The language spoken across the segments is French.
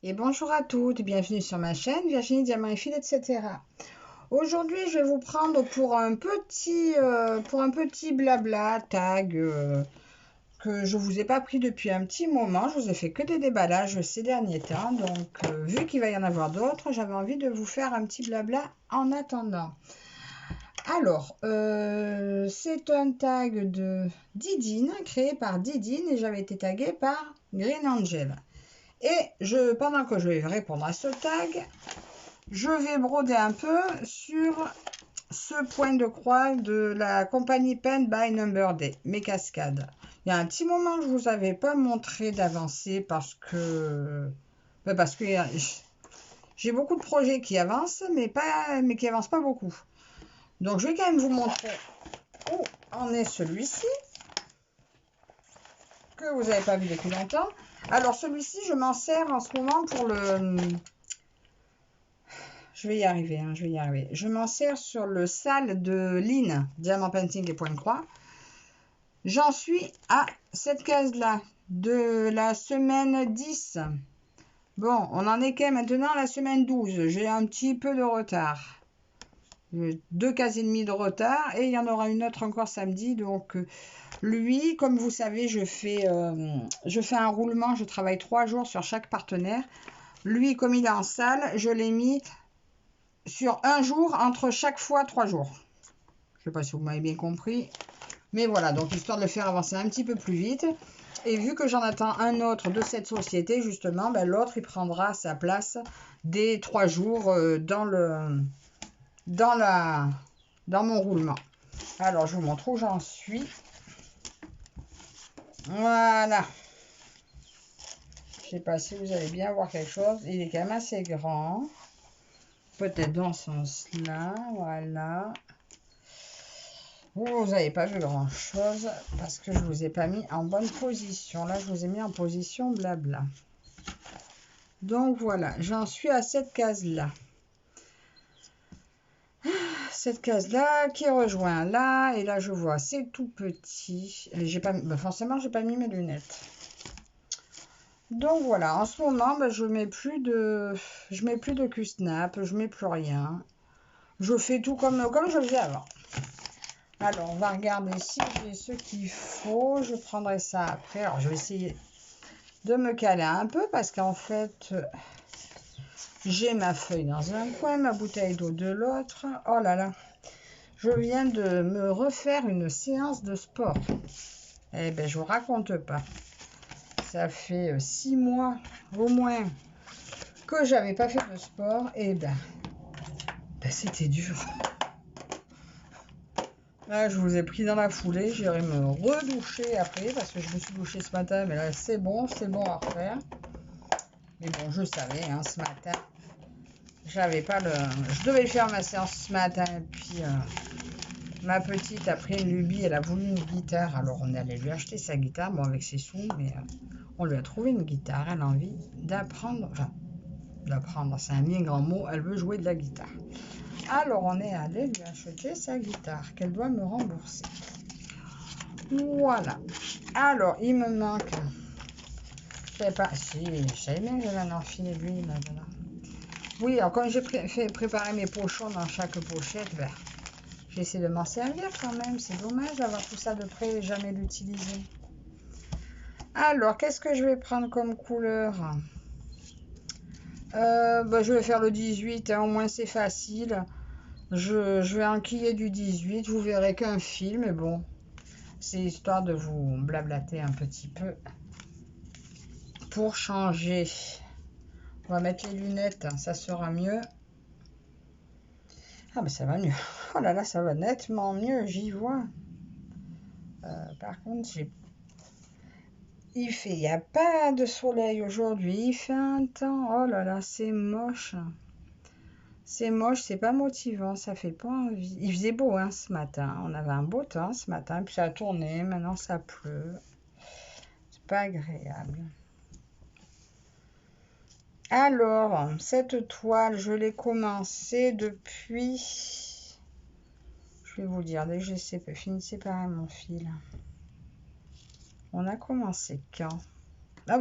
Et bonjour à toutes, bienvenue sur ma chaîne Virginie Diamant et Fil, etc. Aujourd'hui, je vais vous prendre pour un petit blabla tag que je vous ai pas pris depuis un petit moment. Je vous ai fait que des déballages ces derniers temps, donc vu qu'il va y en avoir d'autres, j'avais envie de vous faire un petit blabla en attendant. Alors, c'est un tag de Didine, créé par Didine, et j'avais été taguée par Green Angel. Et pendant que je vais répondre à ce tag, je vais broder un peu sur ce point de croix de la compagnie Pen by Number Day, mes cascades. Il y a un petit moment que je ne vous avais pas montré d'avancée parce que j'ai beaucoup de projets qui avancent, mais qui avancent pas beaucoup. Donc je vais quand même vous montrer où en est celui-ci, que vous n'avez pas vu depuis longtemps. Alors celui-ci, je m'en sers en ce moment pour le... Je vais y arriver, je vais y arriver. Je m'en sers sur le sale de Lynn, Diamant Painting et Point de Croix. J'en suis à cette case-là, de la semaine 10. Bon, on en est qu'à maintenant la semaine 12. J'ai un petit peu de retard. 2 cases et demie de retard. Et il y en aura une autre encore samedi. Donc, lui, comme vous savez, je fais un roulement. Je travaille 3 jours sur chaque partenaire. Lui, comme il est en salle, je l'ai mis sur un jour entre chaque fois 3 jours. Je ne sais pas si vous m'avez bien compris. Mais voilà, donc histoire de le faire avancer un petit peu plus vite. Et vu que j'en attends un autre de cette société, justement, ben, l'autre, il prendra sa place des 3 jours dans mon roulement. Alors, je vous montre où j'en suis. Voilà. Je ne sais pas si vous allez bien voir quelque chose. Il est quand même assez grand. Peut-être dans ce sens-là. Voilà. Vous n'avez pas vu grand chose parce que je ne vous ai pas mis en bonne position. Là, je vous ai mis en position blabla. Donc voilà, j'en suis à cette case-là. Cette case-là qui rejoint là. Et là, je vois, c'est tout petit. Forcément, j'ai pas mis mes lunettes. Donc voilà, en ce moment, je mets plus de Q-snap, je mets plus rien. Je fais tout comme je faisais avant. Alors, on va regarder si j'ai ce qu'il faut. Je prendrai ça après. Alors, je vais essayer de me caler un peu parce qu'en fait, j'ai ma feuille dans un coin, ma bouteille d'eau de l'autre. Oh là là, je viens de me refaire une séance de sport. Eh bien, je vous raconte pas. Ça fait 6 mois au moins que j'avais pas fait de sport. Et c'était dur. Là, je vous ai pris dans la foulée. J'irai me redoucher après parce que je me suis douchée ce matin. Mais là, c'est bon à refaire. Mais bon, je savais, ce matin, j'avais pas le... Je devais faire ma séance ce matin. Et puis, ma petite, après une lubie, elle a voulu une guitare. Alors, on est allé lui acheter sa guitare. Bon, avec ses sous, mais on lui a trouvé une guitare. Elle a envie d'apprendre... Enfin, d'apprendre, c'est un bien grand mot. Elle veut jouer de la guitare. Alors, on est allé lui acheter sa guitare qu'elle doit me rembourser. Voilà. Alors, il me manque... Je savais pas... Si, je savais bien que j'avais un enfilet d'huile maintenant. Oui, alors quand j'ai fait préparer mes pochons dans chaque pochette, j'essaie de m'en servir quand même. C'est dommage d'avoir tout ça de près et jamais l'utiliser. Alors, qu'est-ce que je vais prendre comme couleur? Je vais faire le 18, au moins c'est facile. Je vais enquiller du 18, vous verrez qu'un fil, mais bon, c'est histoire de vous blablater un petit peu. Pour changer, on va mettre les lunettes, ça sera mieux. Ah, ça va mieux. Oh là là, ça va nettement mieux, j'y vois. Par contre, il n'y a pas de soleil aujourd'hui, il fait un temps. Oh là là, c'est moche. C'est moche, c'est pas motivant, ça fait pas envie. Il faisait beau ce matin, on avait un beau temps ce matin, puis ça a tourné, maintenant ça pleut. C'est pas agréable. Alors, cette toile, je l'ai commencée depuis... Je vais vous dire, dès que j'ai fini de séparer mon fil. On a commencé quand? Ah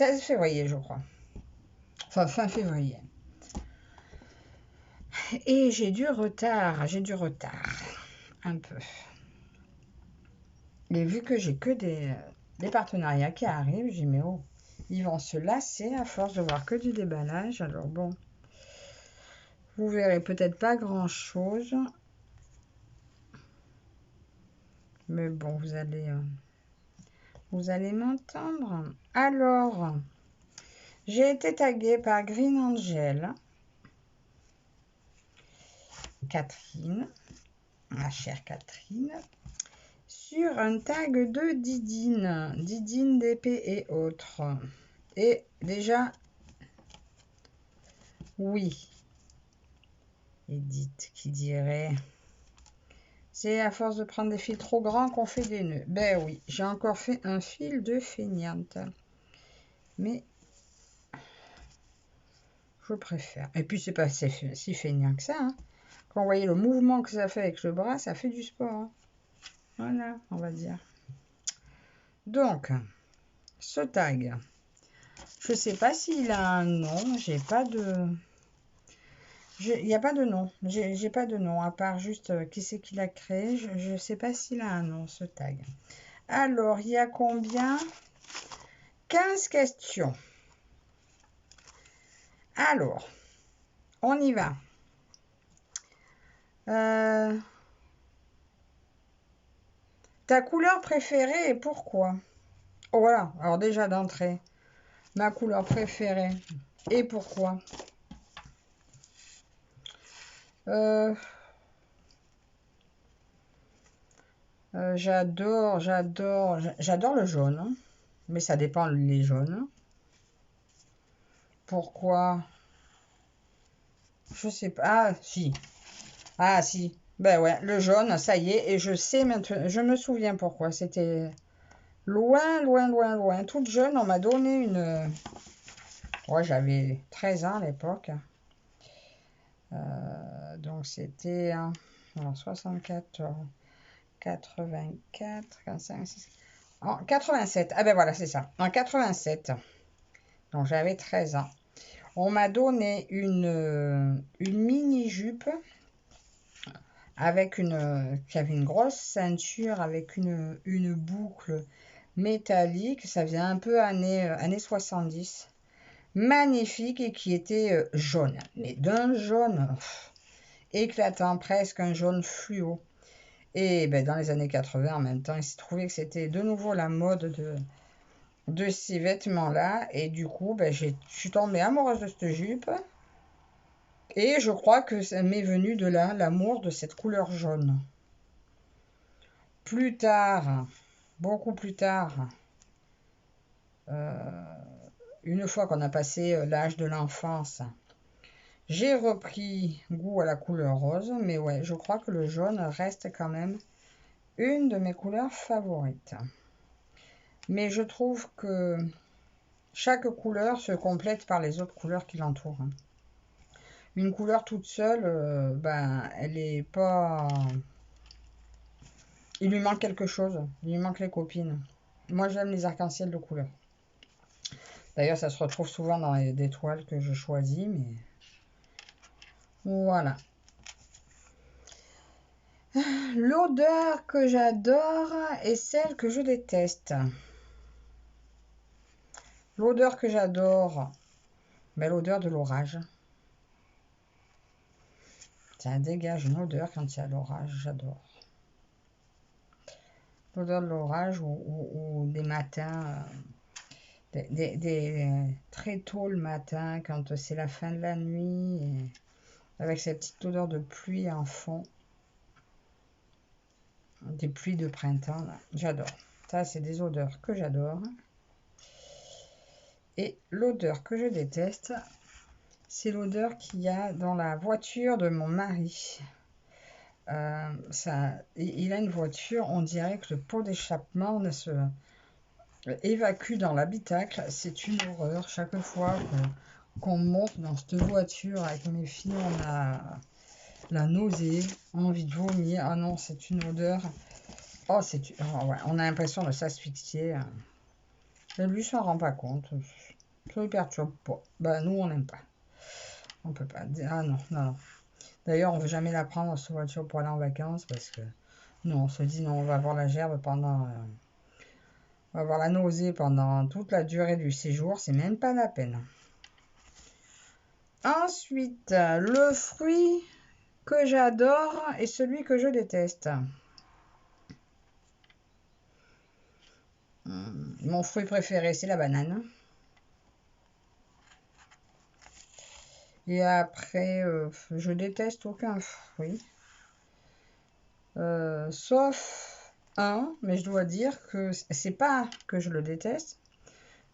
16 février, je crois. Enfin, fin février. Et j'ai du retard. Un peu. Et vu que j'ai que des partenariats qui arrivent, j'ai dit, mais oh, ils vont se lasser à force de voir que du déballage. Alors bon, vous verrez peut-être pas grand-chose. Mais bon, vous allez m'entendre. Alors, j'ai été taguée par Green Angel. Catherine, ma chère Catherine, sur un tag de Didine d'épée et autres. Et déjà, oui, Edith qui dirait, c'est à force de prendre des fils trop grands qu'on fait des nœuds. Ben oui, j'ai encore fait un fil de feignante. Mais je préfère. Et puis c'est pas si feignant que ça. Hein. Quand vous voyez le mouvement que ça fait avec le bras, ça fait du sport. Hein. Voilà, on va dire. Donc, ce tag, je sais pas s'il a un nom, j'ai pas de... Il n'y a pas de nom, j'ai pas de nom, à part juste qui c'est qui l'a créé, je sais pas s'il a un nom, ce tag. Alors, il y a combien? 15 questions. Alors, on y va. Ta couleur préférée et pourquoi? Oh voilà, alors déjà d'entrée, ma couleur préférée et pourquoi? J'adore le jaune, hein, mais ça dépend les jaunes. Pourquoi? Je sais pas. Ah, si. Ah, si. Ben ouais, le jaune, ça y est, et je sais maintenant, je me souviens pourquoi. C'était loin. Toute jeune, on m'a donné une... Ouais, j'avais 13 ans à l'époque. Donc c'était en 74, 84, 45, 6... En 87. Ah ben voilà, c'est ça. En 87. Donc j'avais 13 ans. On m'a donné une mini-jupe avec qui avait une grosse ceinture avec une boucle métallique. Ça faisait un peu années 70. Magnifique et qui était jaune. Mais d'un jaune éclatant, presque un jaune fluo. Et ben, dans les années 80, en même temps, il s'est trouvé que c'était de nouveau la mode de ces vêtements-là. Et du coup, ben, je suis tombée amoureuse de cette jupe. Et je crois que ça m'est venu de là, l'amour de cette couleur jaune. Plus tard, beaucoup plus tard, une fois qu'on a passé l'âge de l'enfance, j'ai repris goût à la couleur rose. Mais ouais, je crois que le jaune reste quand même une de mes couleurs favorites. Mais je trouve que chaque couleur se complète par les autres couleurs qui l'entourent. Une couleur toute seule, ben, elle est pas... Il lui manque quelque chose. Il lui manque les copines. Moi, j'aime les arcs-en-ciel de couleurs. D'ailleurs, ça se retrouve souvent dans des toiles que je choisis, mais... Voilà. L'odeur que j'adore et celle que je déteste. L'odeur que j'adore, ben, l'odeur de l'orage. Ça dégage une odeur quand il y a l'orage, j'adore. L'odeur de l'orage ou des matins, très tôt le matin, quand c'est la fin de la nuit, et avec cette petite odeur de pluie en fond. Des pluies de printemps, j'adore. Ça, c'est des odeurs que j'adore. Et l'odeur que je déteste, c'est l'odeur qu'il y a dans la voiture de mon mari. Il a une voiture, on dirait que le pot d'échappement se évacue dans l'habitacle. C'est une horreur. Chaque fois qu'on monte dans cette voiture avec mes filles, on a la nausée, envie de vomir. Ah non, c'est une odeur. Oh, ouais, on a l'impression de s'asphyxier. Et lui s'en rend pas compte. Ça ne lui perturbe pas. Ben, nous, on n'aime pas. On peut pas dire. Ah non, non, non. D'ailleurs, on ne veut jamais la prendre, cette voiture, pour aller en vacances parce que non, on se dit non, on va avoir la gerbe pendant. On va avoir la nausée pendant toute la durée du séjour. C'est même pas la peine. Ensuite, le fruit que j'adore et celui que je déteste. Mon fruit préféré, c'est la banane. Et après, je déteste aucun fruit. Sauf un, mais je dois dire que c'est pas que je le déteste.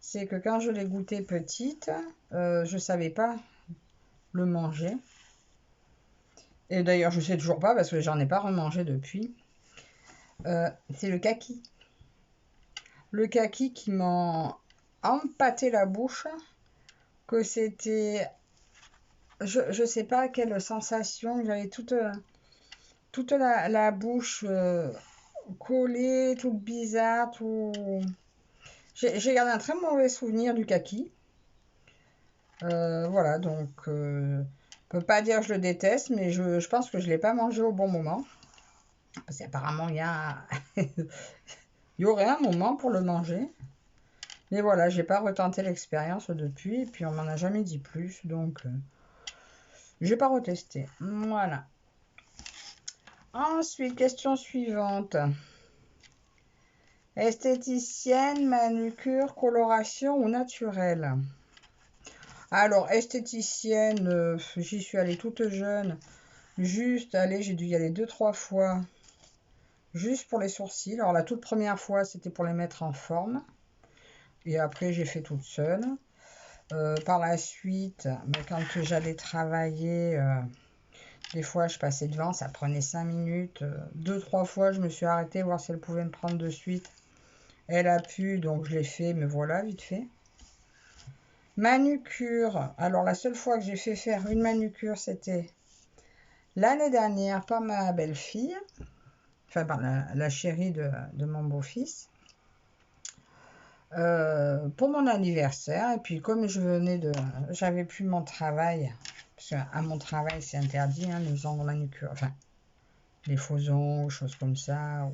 C'est que quand je l'ai goûté petite, je savais pas le manger. Et d'ailleurs, je sais toujours pas parce que j'en ai pas remangé depuis. C'est le kaki. Le kaki qui m'a empâté la bouche, que c'était, je sais pas quelle sensation, j'avais toute la bouche collée, toute bizarre, tout. J'ai gardé un très mauvais souvenir du kaki. Voilà, donc je peux pas dire que je le déteste, mais je pense que je l'ai pas mangé au bon moment. Parce qu'apparemment, il y aurait un moment pour le manger. Mais voilà, j'ai pas retenté l'expérience depuis, et puis on m'en a jamais dit plus, donc j'ai pas retesté. Voilà. Ensuite, question suivante. Esthéticienne, manucure, coloration ou naturelle? Alors, esthéticienne, j'y suis allée toute jeune. Juste, allez, j'ai dû y aller 2-3 fois. Juste pour les sourcils. Alors, la toute première fois, c'était pour les mettre en forme. Et après, j'ai fait toute seule. Par la suite, quand j'allais travailler, des fois, je passais devant, ça prenait 5 minutes. 2-3 fois, je me suis arrêtée, voir si elle pouvait me prendre de suite. Elle a pu, donc je l'ai fait, mais voilà, vite fait. Manucure. Alors, la seule fois que j'ai fait faire une manucure, c'était l'année dernière par ma belle-fille. Enfin, par la chérie de mon beau-fils. Pour mon anniversaire. Et puis, comme j'avais plus mon travail, parce qu'à mon travail, c'est interdit, hein, les ongles manucure. Enfin, les faux ongles, choses comme ça.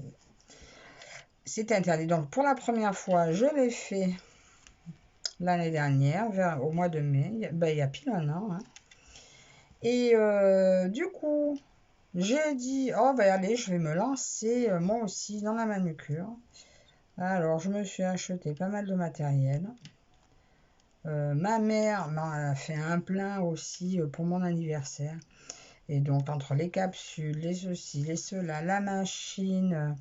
C'est interdit. Donc, pour la première fois, je l'ai fait l'année dernière, au mois de mai. Il y a pile un an. Hein. Et du coup, j'ai dit, oh ben allez, je vais me lancer moi aussi dans la manucure. Alors, je me suis acheté pas mal de matériel. Ma mère m'a fait un plein aussi pour mon anniversaire. Et donc, entre les capsules, les ceci, les cela, la machine,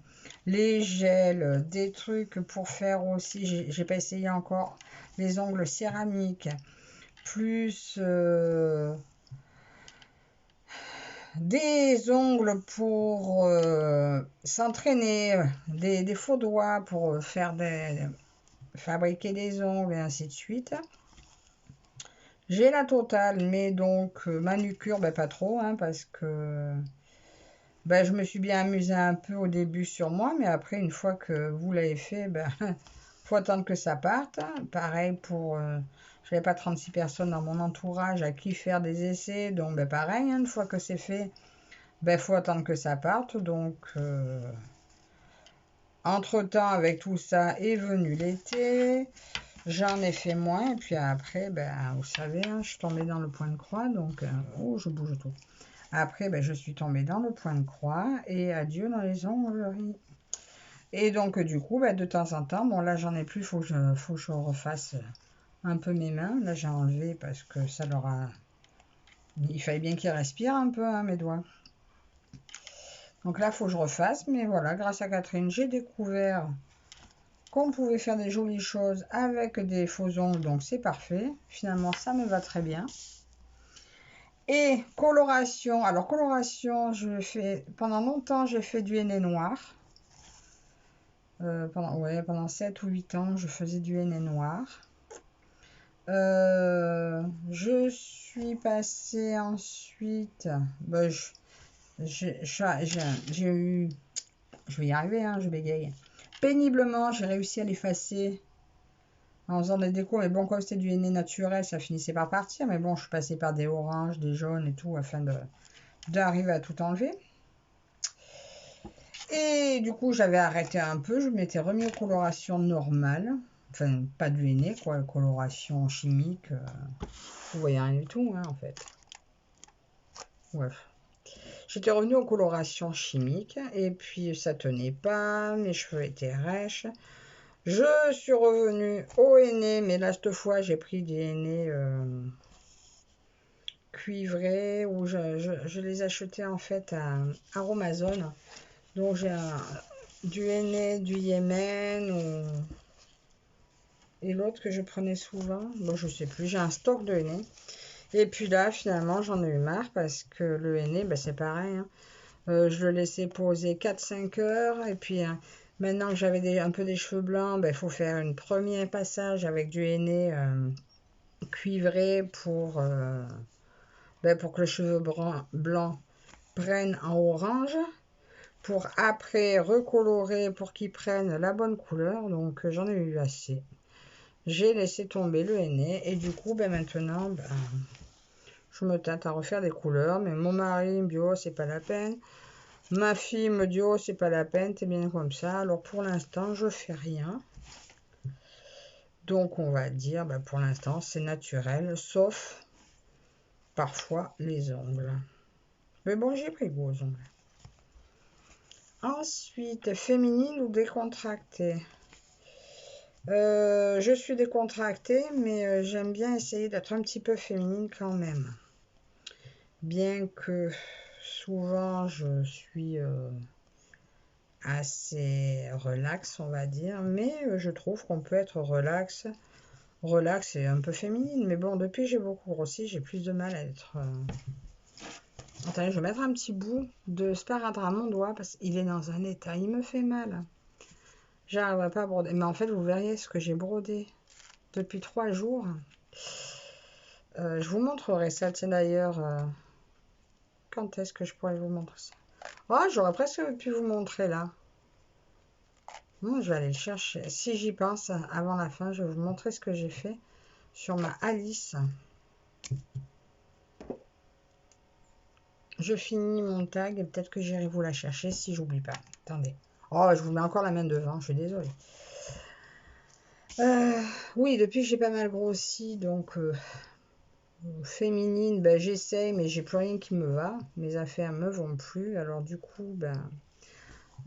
les gels, des trucs pour faire aussi, j'ai pas essayé encore, les ongles céramiques, plus des ongles pour s'entraîner, des faux doigts pour fabriquer des ongles et ainsi de suite. J'ai la totale, mais donc manucure, ben, pas trop, hein, parce que ben, je me suis bien amusée un peu au début sur moi, mais après, une fois que vous l'avez fait, ben, faut attendre que ça parte. Pareil pour, je n'avais pas 36 personnes dans mon entourage à qui faire des essais, donc ben, pareil, hein, une fois que c'est fait, ben, faut attendre que ça parte. Donc, entre-temps, avec tout ça, est venu l'été. J'en ai fait moins, et puis après, ben, vous savez, hein, je suis tombée dans le point de croix, donc, oh, je bouge tout. Après, ben, je suis tombée dans le point de croix, et adieu dans les ongleries. Et donc, du coup, ben, de temps en temps, bon, là, j'en ai plus, faut que je refasse un peu mes mains. Là, j'ai enlevé parce que ça leur a... Il fallait bien qu'ils respirent un peu, hein, mes doigts. Donc là, il faut que je refasse, mais voilà, grâce à Catherine, j'ai découvert qu'on pouvait faire des jolies choses avec des faux ongles, donc c'est parfait. Finalement, ça me va très bien. Et coloration. Alors, coloration, pendant longtemps, j'ai fait du henné noir. Pendant 7 ou 8 ans, je faisais du henné noir. Je suis passée ensuite... Ben, j'ai eu... Je vais y arriver, hein, je bégaye. Péniblement, j'ai réussi à l'effacer en faisant des décos. Mais bon, comme c'était du henné naturel, ça finissait par partir. Mais bon, je suis passée par des oranges, des jaunes et tout, afin d'arriver à tout enlever. Et du coup, j'avais arrêté un peu. Je m'étais remis aux colorations normales. Enfin, pas du henné, quoi, coloration chimique. Vous voyez rien du tout, hein, en fait. Bref. J'étais revenue aux colorations chimiques. Et puis, ça tenait pas. Mes cheveux étaient rêches. Je suis revenue au henné. Mais là, cette fois, j'ai pris des henné cuivrés. Où je les achetais, en fait, à Aromazone. Donc, j'ai du henné du Yémen et l'autre que je prenais souvent, bon je sais plus, j'ai un stock de henné. Et puis là finalement j'en ai eu marre parce que le henné c'est pareil, hein. Je le laissais poser 4-5 heures et puis maintenant que j'avais un peu des cheveux blancs, il faut faire un premier passage avec du henné cuivré pour que le cheveu blanc prenne en orange, pour après recolorer pour qu'il prenne la bonne couleur. Donc j'en ai eu assez. J'ai laissé tomber le henné et du coup maintenant je me tâte à refaire des couleurs. Mais mon mari me dit oh c'est pas la peine, ma fille me dit oh c'est pas la peine, t'es bien comme ça. Alors pour l'instant je fais rien, donc on va dire pour l'instant c'est naturel, sauf parfois les ongles. Mais bon, j'ai pris goût aux ongles. Ensuite, féminine ou décontractée. Je suis décontractée, mais j'aime bien essayer d'être un petit peu féminine quand même. Bien que souvent je suis assez relax, on va dire, mais je trouve qu'on peut être relax et un peu féminine. Mais bon, depuis que j'ai beaucoup grossi, j'ai plus de mal à être... Attendez, je vais mettre un petit bout de sparadrap à mon doigt parce qu'il est dans un état, il me fait mal. J'arrive pas à broder. Mais en fait, vous verriez ce que j'ai brodé depuis 3 jours. Je vous montrerai ça. Tiens d'ailleurs, quand est-ce que je pourrais vous montrer ça? Oh, j'aurais presque pu vous montrer là. Bon, je vais aller le chercher. Si j'y pense, avant la fin, je vais vous montrer ce que j'ai fait sur ma Alice. Je finis mon tag et peut-être que j'irai vous la chercher si j'oublie pas. Attendez. Oh, je vous mets encore la main devant, je suis désolée. Oui, depuis que j'ai pas mal grossi, donc féminine, j'essaye, mais j'ai plus rien qui me va. Mes affaires me vont plus. Alors du coup,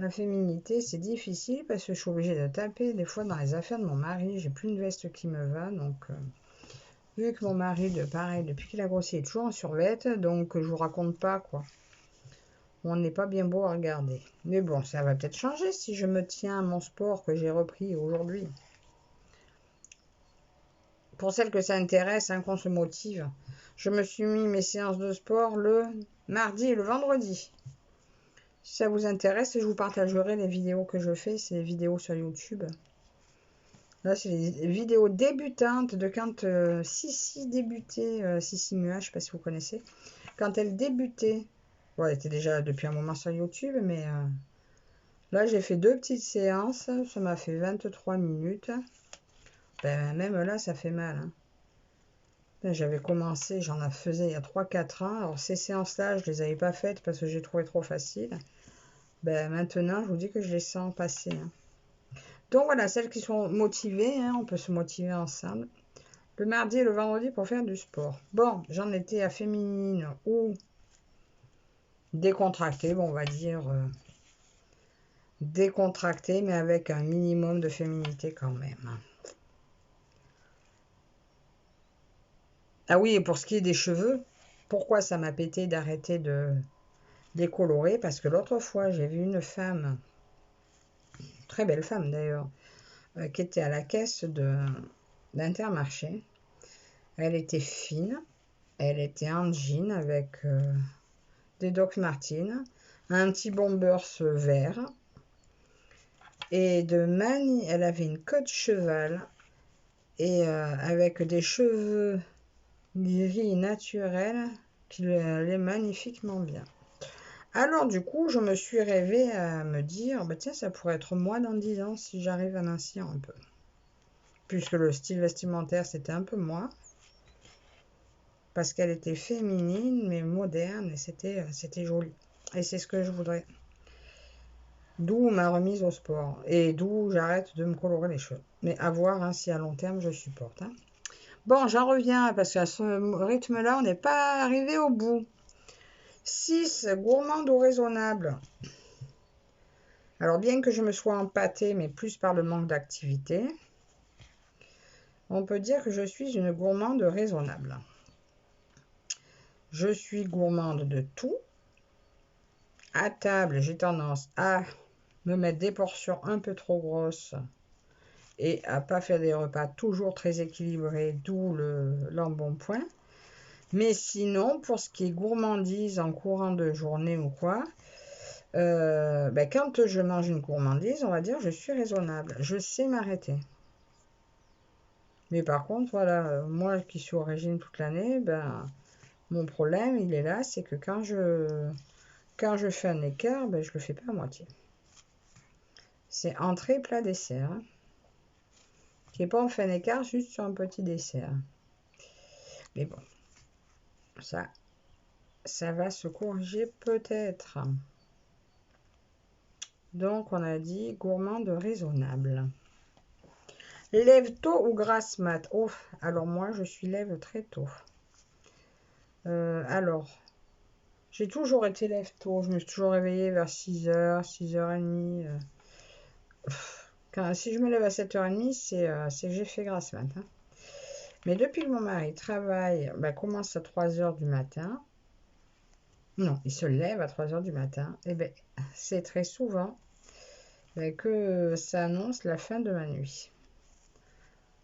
la féminité, c'est difficile parce que je suis obligée de taper des fois dans les affaires de mon mari. J'ai plus une veste qui me va, donc vu que mon mari, pareil, depuis qu'il a grossi, est toujours en survette, donc je vous raconte pas quoi. On n'est pas bien beau à regarder. Mais bon, ça va peut-être changer si je me tiens à mon sport que j'ai repris aujourd'hui. Pour celles que ça intéresse, hein, qu'on se motive, je me suis mis mes séances de sport le mardi et le vendredi. Si ça vous intéresse, je vous partagerai les vidéos que je fais. C'est les vidéos sur YouTube. Là, c'est les vidéos débutantes de quand Sissi débutait. Sissi Mua, je ne sais pas si vous connaissez. Quand elle débutait, bon, elle était déjà depuis un moment sur YouTube, mais là, j'ai fait 2 petites séances. Ça m'a fait 23 minutes. Même là, ça fait mal. Hein. J'avais commencé, j'en faisais il y a 3-4 ans. Alors, ces séances-là, je ne les avais pas faites parce que j'ai trouvé trop facile. Maintenant, je vous dis que je les sens passer. Hein. Donc voilà, celles qui sont motivées, hein, on peut se motiver ensemble. Le mardi et le vendredi pour faire du sport. Bon, j'en étais à féminine ou décontractée, on va dire décontractée, mais avec un minimum de féminité quand même. Ah oui, et pour ce qui est des cheveux, pourquoi ça m'a pété d'arrêter de décolorer? Parce que l'autre fois, j'ai vu une femme, très belle femme d'ailleurs, qui était à la caisse d'Intermarché. Elle était fine, elle était en jean avec des Doc Martens, un petit bombers vert, et elle avait une queue de cheval, et avec des cheveux gris naturels qui allaient magnifiquement bien. Alors du coup, je me suis rêvée à me dire, tiens, ça pourrait être moi dans 10 ans si j'arrive à mincir un peu. puisque le style vestimentaire, c'était un peu moi. Parce qu'elle était féminine, mais moderne, et c'était joli. Et c'est ce que je voudrais. D'où ma remise au sport. Et d'où j'arrête de me colorer les cheveux. Mais à voir hein, si à long terme je supporte. Hein. Bon, j'en reviens, parce qu'à ce rythme-là, on n'est pas arrivé au bout. 6. Gourmande ou raisonnable. Alors, bien que je me sois empâtée, mais plus par le manque d'activité, on peut dire que je suis une gourmande raisonnable. Je suis gourmande de tout. À table, j'ai tendance à me mettre des portions un peu trop grosses et à pas faire des repas toujours très équilibrés, d'où l'embonpoint. Mais sinon, pour ce qui est gourmandise en courant de journée ou quoi, quand je mange une gourmandise, on va dire je suis raisonnable. Je sais m'arrêter. Mais par contre, voilà, moi qui suis au régime toute l'année, mon problème, il est là, c'est que quand je fais un écart, je le fais pas à moitié. C'est entrée, plat, dessert. Hein. J'ai pas fait un écart juste sur un petit dessert. Mais bon, ça va se corriger peut-être. Donc, on a dit gourmande raisonnable. Lève tôt ou grasse mat? Oh, alors moi, je suis lève très tôt. Alors, j'ai toujours été lève tôt. Je me suis toujours réveillée vers 6h, 6h30. Si je me lève à 7h30, c'est que j'ai fait grasse mat. Hein. Mais depuis que mon mari travaille, commence à 3h du matin, non, il se lève à 3h du matin, et c'est très souvent que ça annonce la fin de ma nuit.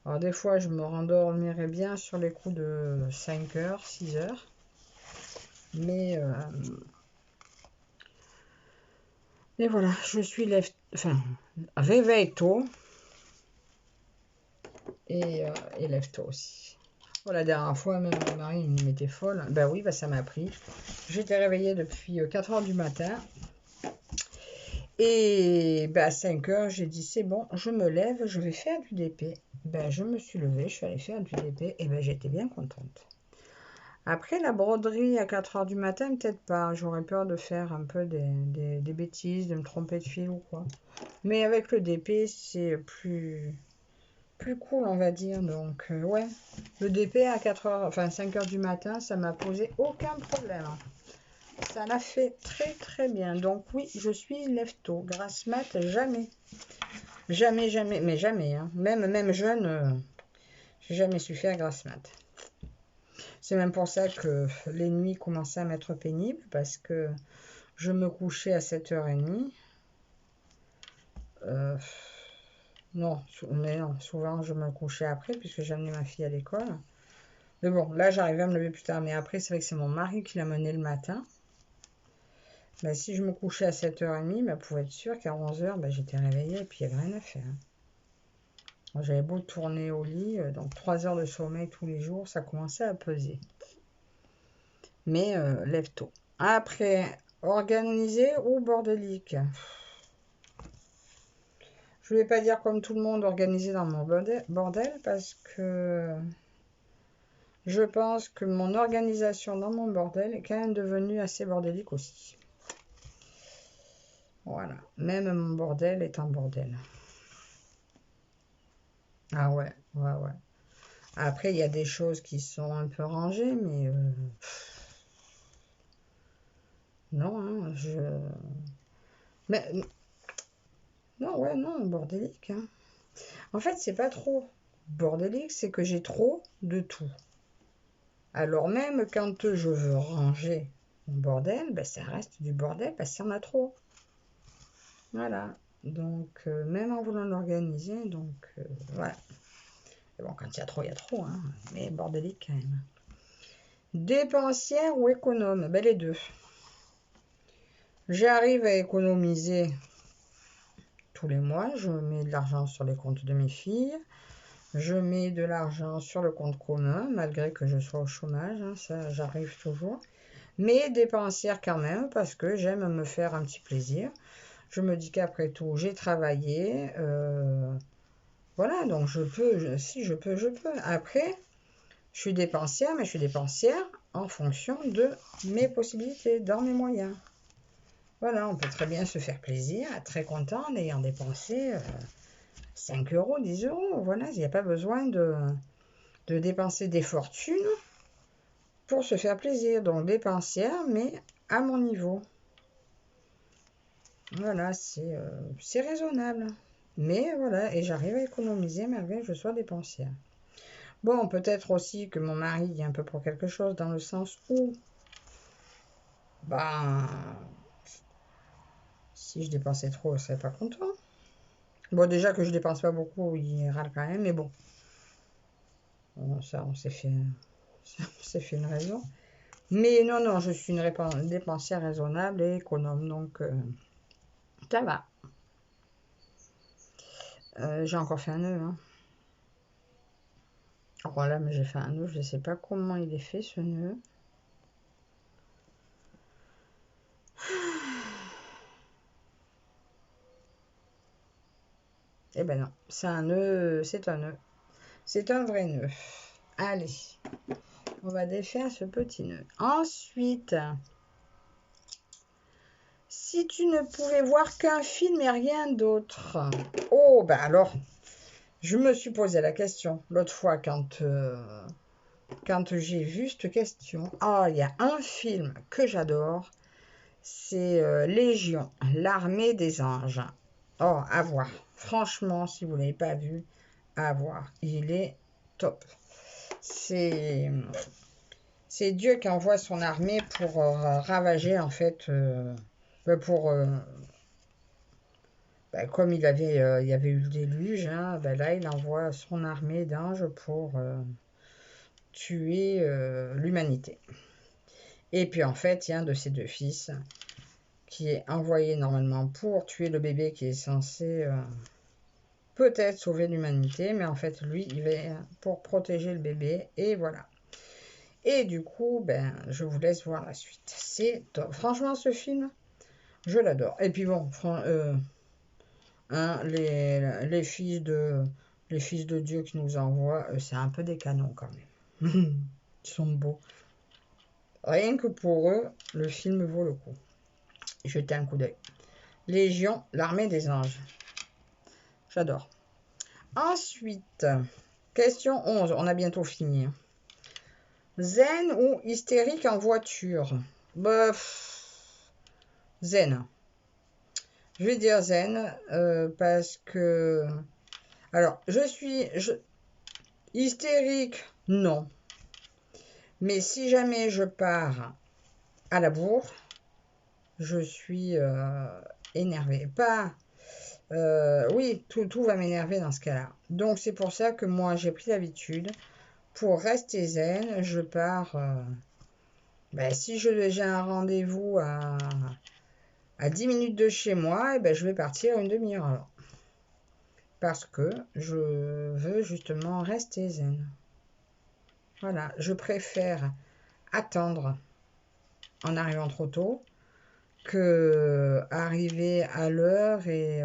Alors des fois, je me rendormirai bien sur les coups de 5h, 6h, mais voilà, je suis réveille tôt et lève tôt aussi. Oh, la dernière fois, même mon mari il m'était folle. Oui, ça m'a pris. J'étais réveillée depuis 4h du matin. Et à 5h, j'ai dit, c'est bon, je me lève, je vais faire du DP. Je me suis levée, je suis allée faire du DP, et j'étais bien contente. Après, la broderie à 4h du matin, peut-être pas. J'aurais peur de faire un peu des bêtises, de me tromper de fil ou quoi. Mais avec le DP, c'est plus cool, on va dire. Donc, ouais, le DP à 5h du matin, ça m'a posé aucun problème. Ça l'a fait très très bien. Donc oui, je suis lève-tôt. Grasse mat, jamais. Jamais, jamais, mais jamais. Hein. Même jeune, j'ai jamais su faire grasse mat. C'est même pour ça que les nuits commençaient à m'être pénibles, parce que je me couchais à 7h30. Non, souvent je me couchais après, puisque j'amenais ma fille à l'école. Mais bon, là j'arrivais à me lever plus tard. Mais après, c'est vrai que c'est mon mari qui l'a menée le matin. Si je me couchais à 7h30, pour être sûr qu'à 11h, j'étais réveillée et puis il n'y avait rien à faire. J'avais beau tourner au lit, donc 3 heures de sommeil tous les jours, ça commençait à peser. Mais lève tôt. Après, organisé ou bordélique? Je ne vais pas dire comme tout le monde organisé dans mon bordel, parce que je pense que mon organisation dans mon bordel est quand même devenue assez bordélique aussi. Voilà, même mon bordel est un bordel. Ah ouais. Après, il y a des choses qui sont un peu rangées, mais non, hein, Mais non, bordélique. Hein. En fait, c'est pas trop bordélique, c'est que j'ai trop de tout. Alors même quand je veux ranger mon bordel, ça reste du bordel parce qu'il y en a trop. Voilà. Donc, même en voulant l'organiser, voilà. Et bon, quand il y a trop, hein, mais bordélique quand même. Dépensière ou économe? Les deux. J'arrive à économiser tous les mois. Je mets de l'argent sur les comptes de mes filles. Je mets de l'argent sur le compte commun, malgré que je sois au chômage. Hein, ça, j'arrive toujours. Mais dépensière quand même, parce que j'aime me faire un petit plaisir. Je me dis qu'après tout, j'ai travaillé. Voilà, donc je peux, si je peux, je peux. Après, je suis dépensière, mais je suis dépensière en fonction de mes possibilités, dans mes moyens. Voilà, on peut très bien se faire plaisir, être très content en ayant dépensé 5 euros, 10 euros. Voilà, il n'y a pas besoin de dépenser des fortunes pour se faire plaisir. Donc dépensière, mais à mon niveau. Voilà, c'est raisonnable. Mais voilà, et j'arrive à économiser malgré que je sois dépensière. Bon, peut-être aussi que mon mari est un peu pour quelque chose dans le sens où, ben, si je dépensais trop, je serais pas content. Bon, déjà que je dépense pas beaucoup, il râle quand même, mais bon. Bon, ça, on s'est fait une raison. Mais non, non, je suis une dépensière raisonnable et économe, donc ça va. J'ai encore fait un nœud, hein. Voilà, mais j'ai fait un nœud, je ne sais pas comment il est fait ce nœud. Eh ben non, c'est un nœud, c'est un nœud. C'est un vrai nœud. Allez, on va défaire ce petit nœud. Ensuite, si tu ne pouvais voir qu'un film et rien d'autre. Oh, ben alors, je me suis posé la question l'autre fois quand j'ai vu cette question. Ah, il y a un film que j'adore. C'est Légion, l'armée des anges. Oh, à voir. Franchement, si vous ne l'avez pas vu, à voir. Il est top. C'est Dieu qui envoie son armée pour ravager, en fait, comme il y avait eu le déluge, hein, là, il envoie son armée d'anges pour tuer l'humanité. Et puis, en fait, il y a un de ses deux fils qui est envoyé normalement pour tuer le bébé qui est censé peut-être sauver l'humanité, mais en fait, lui, il va pour protéger le bébé, et voilà. Et du coup, ben, je vous laisse voir la suite. C'est top. Franchement, ce film, je l'adore. Et puis bon, hein, les fils de Dieu qui nous envoient, c'est un peu des canons quand même. Ils sont beaux. Rien que pour eux, le film vaut le coup. Jetez un coup d'œil. Légion, l'armée des anges. J'adore. Ensuite, question 11. On a bientôt fini. Zen ou hystérique en voiture? Zen. Je vais dire zen parce que... Alors, hystérique, non. Mais si jamais je pars à la bourre, je suis énervée. Oui, tout va m'énerver dans ce cas-là. Donc, c'est pour ça que moi, j'ai pris l'habitude. Pour rester zen, je pars... si j'ai un rendez-vous à 10 minutes de chez moi, je vais partir une demi-heure avant. Parce que je veux justement rester zen. Voilà, je préfère attendre en arrivant trop tôt que arriver à l'heure et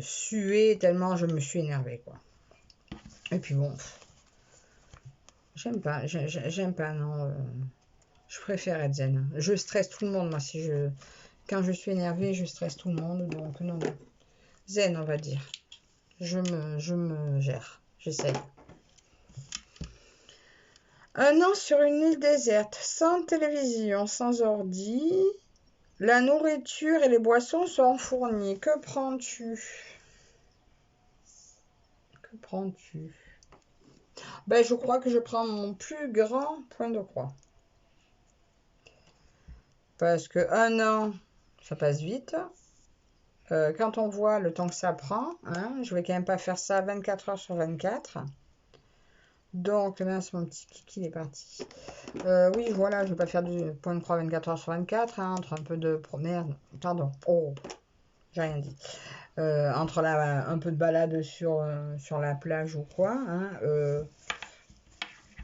suer tellement je me suis énervée, quoi. Et puis bon, j'aime pas, non. Je préfère être zen. Je stresse tout le monde, moi, quand je suis énervée, je stresse tout le monde, donc non. Zen, on va dire. Je me gère, j'essaye. Un an sur une île déserte, sans télévision, sans ordi. La nourriture et les boissons sont fournies. Que prends-tu? Que prends-tu? Je crois que je prends mon plus grand point de croix. Parce que un an, ça passe vite. Quand on voit le temps que ça prend, hein, je vais quand même pas faire ça 24 heures sur 24. Donc, mince, mon petit kiki est parti. Oui, voilà, je vais pas faire du point de croix 24 heures sur 24, hein, entre un peu de... Merde, pardon. Oh, j'ai rien dit. Entre un peu de balade sur la plage ou quoi. Hein,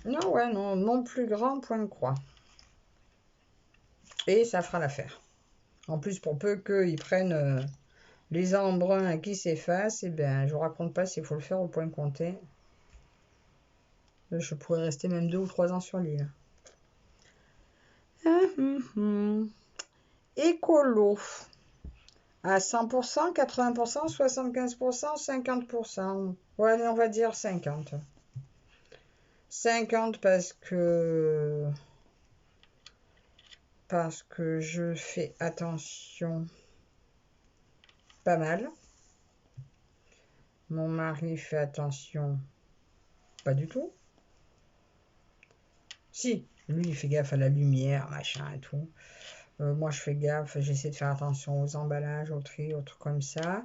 non, ouais, non, mon plus grand point de croix. Et ça fera l'affaire. En plus, pour peu qu'ils prennent Les embruns qui s'effacent, eh bien, je vous raconte pas s'il faut le faire au point compté. Je pourrais rester même 2 ou 3 ans sur l'île. Écolo. À 100%, 80%, 75%, 50%. Ouais, allez, on va dire 50. 50 parce que je fais attention pas mal. Mon mari fait attention pas du tout. Si, lui, il fait gaffe à la lumière, machin et tout. Moi, je fais gaffe, j'essaie de faire attention aux emballages, au tri, aux trucs comme ça.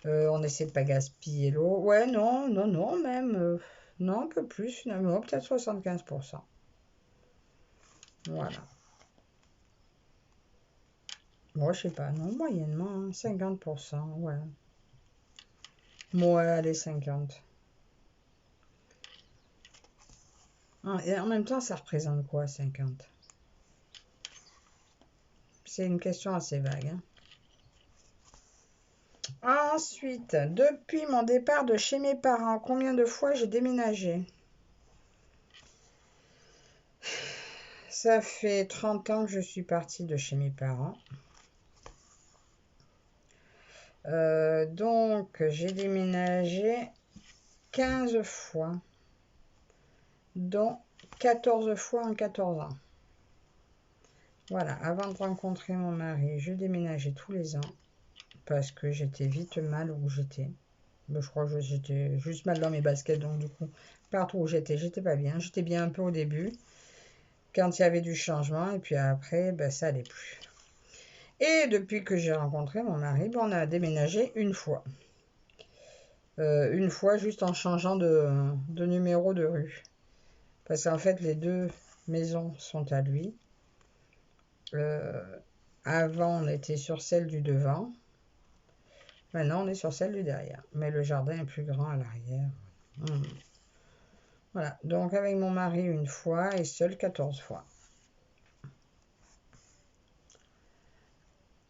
On essaie de pas gaspiller l'eau. Ouais, non, non, non, même. Non, un peu plus, finalement, peut-être 75%. Voilà. Moi, je sais pas, non, moyennement, hein, 50%, ouais. Ouais, allez, 50. Et en même temps, ça représente quoi, 50? C'est une question assez vague, hein. Ensuite, depuis mon départ de chez mes parents, combien de fois j'ai déménagé? Ça fait 30 ans que je suis partie de chez mes parents. Donc, j'ai déménagé 15 fois, dont 14 fois en 14 ans. Voilà, avant de rencontrer mon mari, je déménageais tous les ans parce que j'étais vite mal où j'étais. Je crois que j'étais juste mal dans mes baskets, donc du coup, partout où j'étais pas bien. J'étais bien un peu au début, quand il y avait du changement, et puis après, ben, ça allait plus. Et depuis que j'ai rencontré mon mari, ben, on a déménagé une fois. Une fois juste en changeant de numéro de rue. Parce qu'en fait, les 2 maisons sont à lui. Avant, on était sur celle du devant. Maintenant, on est sur celle du derrière. Mais le jardin est plus grand à l'arrière. Voilà. Donc, avec mon mari une fois et seul 14 fois.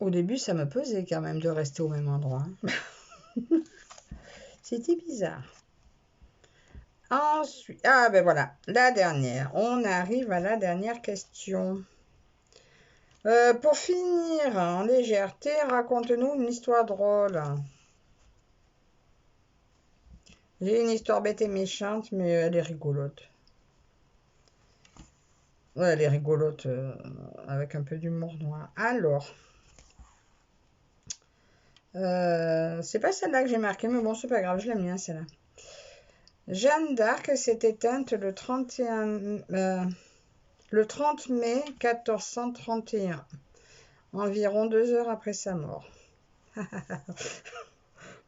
Au début, ça me pesait quand même de rester au même endroit. C'était bizarre. Ensuite, ah ben voilà, la dernière. On arrive à la dernière question. Pour finir, en légèreté, raconte-nous une histoire drôle. J'ai une histoire bête et méchante, mais elle est rigolote. Ouais, elle est rigolote, avec un peu d'humour noir. Alors, c'est pas celle-là que j'ai marquée, mais bon, c'est pas grave, je l'aime bien celle-là. Jeanne d'Arc s'est éteinte le 30 mai 1431, environ 2 heures après sa mort.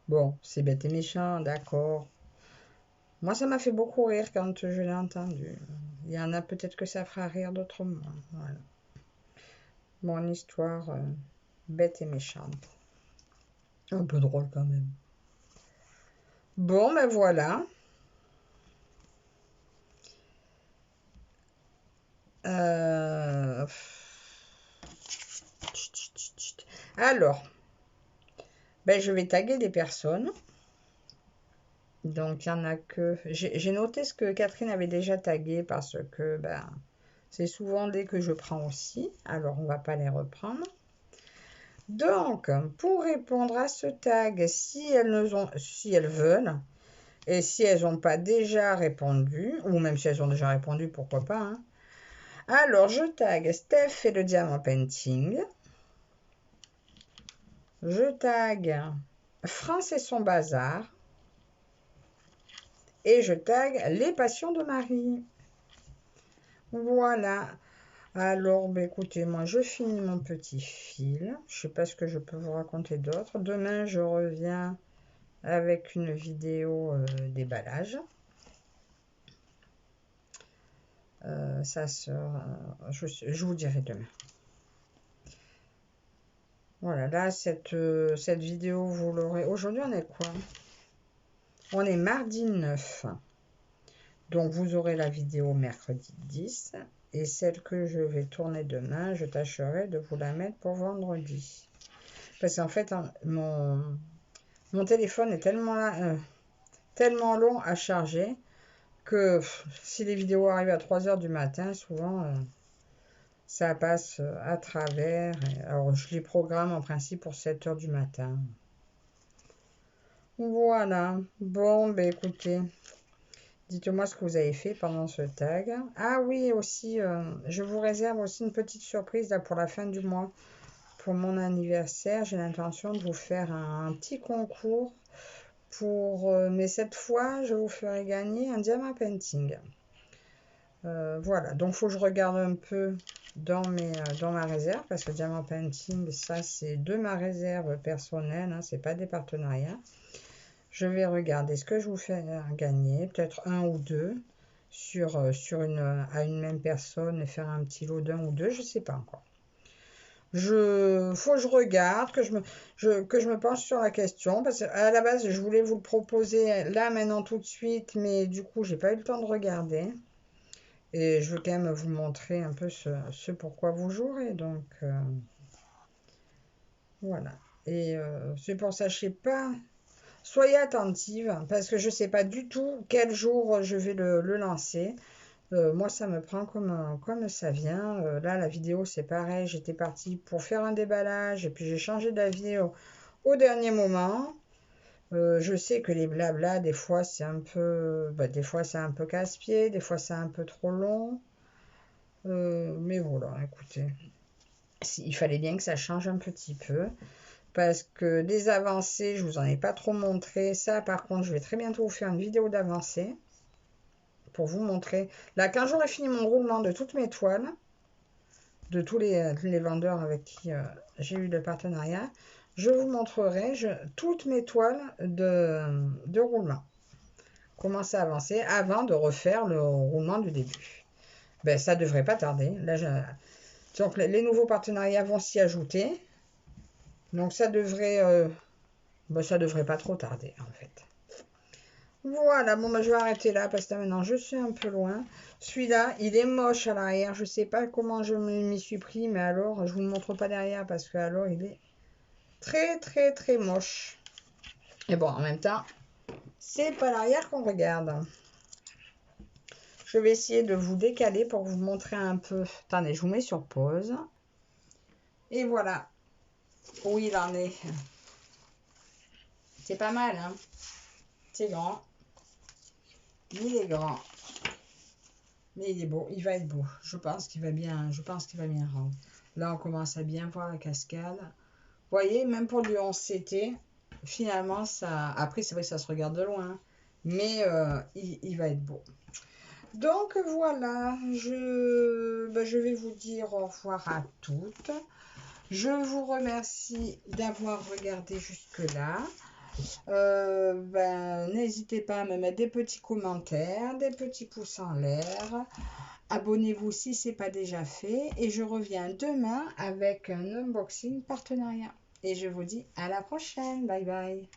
Bon, c'est bête et méchant, d'accord. Moi, ça m'a fait beaucoup rire quand je l'ai entendu. Il y en a peut-être que ça fera rire d'autres moins. Voilà. Mon histoire bête et méchante. Un peu drôle quand même. Bon, ben voilà. Alors, ben, je vais taguer des personnes. Donc, il y en a que... J'ai noté ce que Catherine avait déjà tagué parce que ben, c'est souvent des que je prends aussi. Alors, on ne va pas les reprendre. Donc, pour répondre à ce tag, si elles veulent, et si elles n'ont pas déjà répondu, ou même si elles ont déjà répondu, pourquoi pas, hein. Alors, je tag Steph et le Diamant Painting. Je tag France et son bazar. Et je tag les passions de Marie. Voilà. Alors, bah, écoutez, moi, je finis mon petit fil. Je ne sais pas ce que je peux vous raconter d'autre. Demain, je reviens avec une vidéo déballage. Ça sera... je vous dirai demain. Voilà, là, cette vidéo, vous l'aurez... Aujourd'hui, on est quoi? On est mardi 9. Donc, vous aurez la vidéo mercredi 10. Et celle que je vais tourner demain, je tâcherai de vous la mettre pour vendredi. Parce qu'en fait, hein, mon téléphone est tellement long à charger que si les vidéos arrivent à 3 heures du matin, souvent ça passe à travers. Alors je les programme en principe pour 7 heures du matin. Voilà. Bon, ben écoutez, dites-moi ce que vous avez fait pendant ce tag. Ah oui, aussi, je vous réserve aussi une petite surprise là, pour la fin du mois. Pour mon anniversaire, j'ai l'intention de vous faire un petit concours mais cette fois, je vous ferai gagner un diamant painting. Voilà, donc il faut que je regarde un peu dans ma réserve, parce que diamant painting, ça c'est de ma réserve personnelle, hein, c'est pas des partenariats. Je vais regarder ce que je vous fais gagner, peut-être un ou deux à une même personne et faire un petit lot d'un ou deux, je sais pas encore. Faut que je regarde, que je me penche sur la question, parce qu'à la base, je voulais vous le proposer là, maintenant, tout de suite, mais du coup, j'ai pas eu le temps de regarder. Et je veux quand même vous montrer un peu ce pourquoi vous jouerez, donc voilà. Et c'est pour ça, je sais pas, soyez attentive, parce que je sais pas du tout quel jour je vais le lancer. Moi, ça me prend comme ça vient. Là, la vidéo, c'est pareil. J'étais partie pour faire un déballage et puis j'ai changé d'avis au dernier moment. Je sais que les blablas, des fois, c'est un peu, des fois, c'est un peu casse-pied, des fois, c'est un peu trop long. Mais voilà, écoutez, il fallait bien que ça change un petit peu. Parce que des avancées, je vous en ai pas trop montré. Ça, par contre, je vais très bientôt vous faire une vidéo d'avancée pour vous montrer. Là, quand j'aurai fini mon roulement de toutes mes toiles, de tous les vendeurs avec qui j'ai eu le partenariat, je vous montrerai toutes mes toiles de roulement. Comment ça avancer avant de refaire le roulement du début. Ben, ça devrait pas tarder. Là, donc, les nouveaux partenariats vont s'y ajouter. Donc, ça devrait pas trop tarder, en fait. Voilà, bon, je vais arrêter là parce que maintenant je suis un peu loin. Celui-là, il est moche à l'arrière. Je sais pas comment je m'y suis pris, mais alors, je vous le montre pas derrière parce que alors il est très, très, très moche. Et bon, en même temps, c'est pas l'arrière qu'on regarde. Je vais essayer de vous décaler pour vous montrer un peu. Attendez, je vous mets sur pause. Et voilà où il en est. C'est pas mal, hein? C'est grand. Il est grand. Mais il est beau, il va être beau. Je pense qu'il va bien rendre. Là, on commence à bien voir la cascade. Vous voyez, même pour du 11 CT, finalement, ça... Après, c'est vrai que ça se regarde de loin. Mais il va être beau. Donc, voilà. Je vais vous dire au revoir à toutes. Je vous remercie d'avoir regardé jusque-là. N'hésitez pas à me mettre des petits commentaires, des petits pouces en l'air. Abonnez-vous si ce n'est pas déjà fait. Et je reviens demain avec un unboxing partenariat. Et je vous dis à la prochaine. Bye bye.